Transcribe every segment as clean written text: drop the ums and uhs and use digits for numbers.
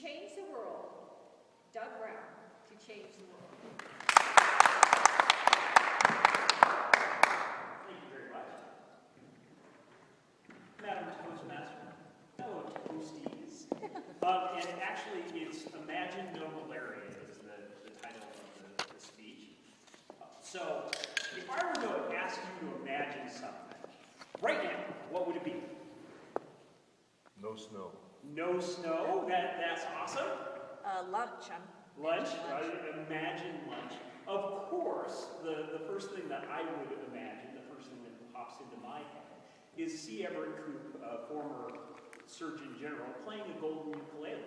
change the world. Doug Brown, to change the world. Thank you very much. Madam Toastmaster, fellow Toasties. And actually, it's Imagine No Malaria is the title of the speech. So, if I were to ask you to imagine something, right now, what would it be? No snow. No snow? That's awesome. Lunch. Lunch, right? Imagine lunch. Of course, the first thing that I would imagine, the first thing that pops into my head, is C. Everett Koop, former Surgeon General, playing a golden ukulele.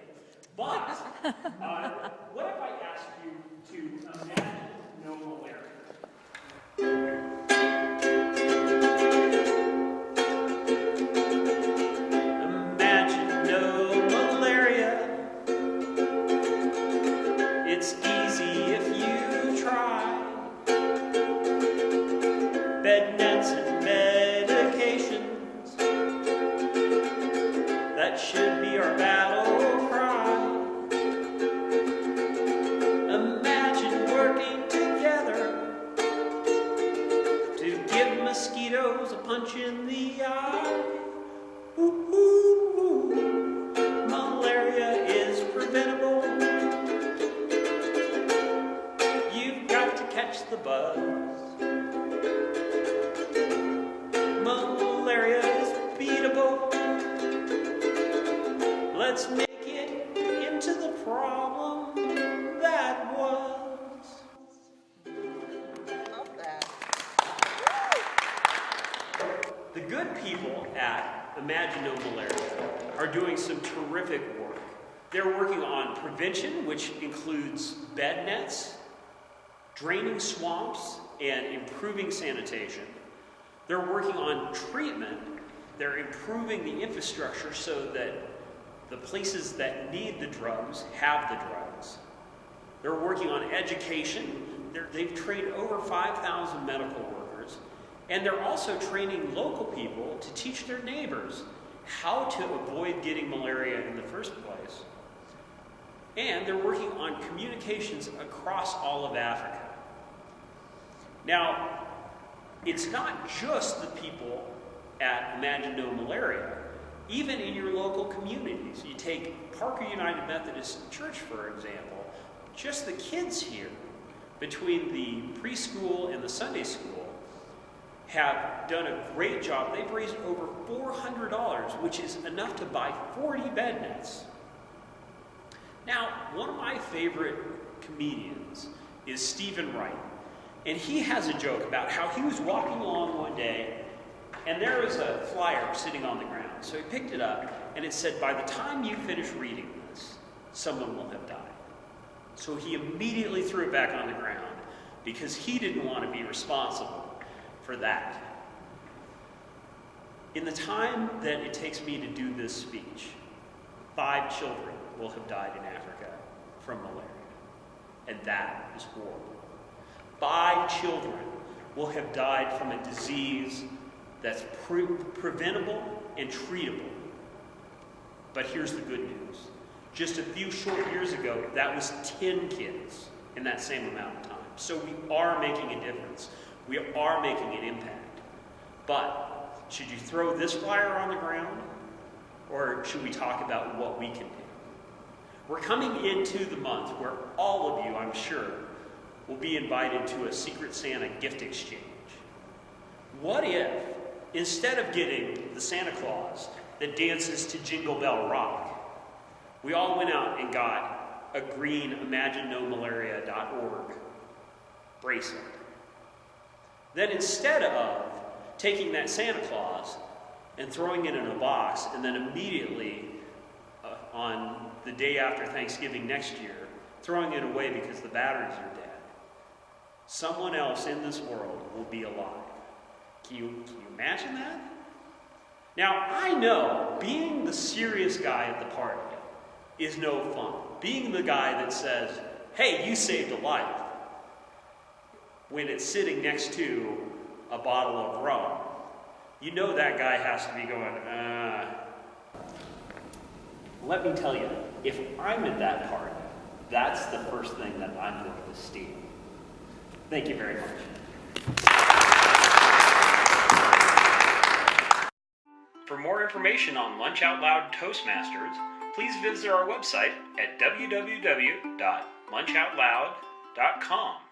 But, what if I asked you to imagine no malaria? Imagine no malaria. It's easy if you try. Bed nets and medications, that should be our battle cry. Imagine working together to give mosquitoes a punch in the eye. Ooh, ooh, ooh. Malaria is preventable. You've got to catch the buzz. Malaria is beatable. Let's make it into the problem that was. I love that. The good people at Imagine No Malaria are doing some terrific work. They're working on prevention, which includes bed nets, draining swamps, and improving sanitation. They're working on treatment. They're improving the infrastructure so that the places that need the drugs have the drugs. They're working on education. They've trained over 5,000 medical workers. And they're also training local people to teach their neighbors how to avoid getting malaria in the first place. And they're working on communications across all of Africa. Now, it's not just the people at Imagine No Malaria. Even in your local communities, you take Parker United Methodist Church, for example, just the kids here, between the preschool and the Sunday school, have done a great job. They've raised over $400, which is enough to buy 40 bed nets. Now, one of my favorite comedians is Stephen Wright, and he has a joke about how he was walking along one day, and there was a flyer sitting on the ground. So he picked it up, and it said, "By the time you finish reading this, someone will have died." So he immediately threw it back on the ground because he didn't want to be responsible for that. In the time that it takes me to do this speech, 5 children will have died in Africa from malaria. And that is horrible. 5 children will have died from a disease that's preventable and treatable. But here's the good news. Just a few short years ago, that was 10 kids in that same amount of time. So we are making a difference. We are making an impact. But should you throw this flyer on the ground, or should we talk about what we can do? We're coming into the month where all of you, I'm sure, will be invited to a Secret Santa gift exchange. What if, instead of getting the Santa Claus that dances to Jingle Bell Rock, we all went out and got a green ImagineNoMalaria.org bracelet? Then instead of taking that Santa Claus and throwing it in a box and then immediately on the day after Thanksgiving next year, throwing it away because the batteries are dead, someone else in this world will be alive. Can you imagine that? Now, I know being the serious guy at the party is no fun. Being the guy that says, "Hey, you saved a life," when it's sitting next to a bottle of rum, you know that guy has to be going, let me tell you, if I'm at that party, that's the first thing that I'm going to steal. Thank you very much. For more information on Lunch Out Loud Toastmasters, please visit our website at www.lunchoutloud.com.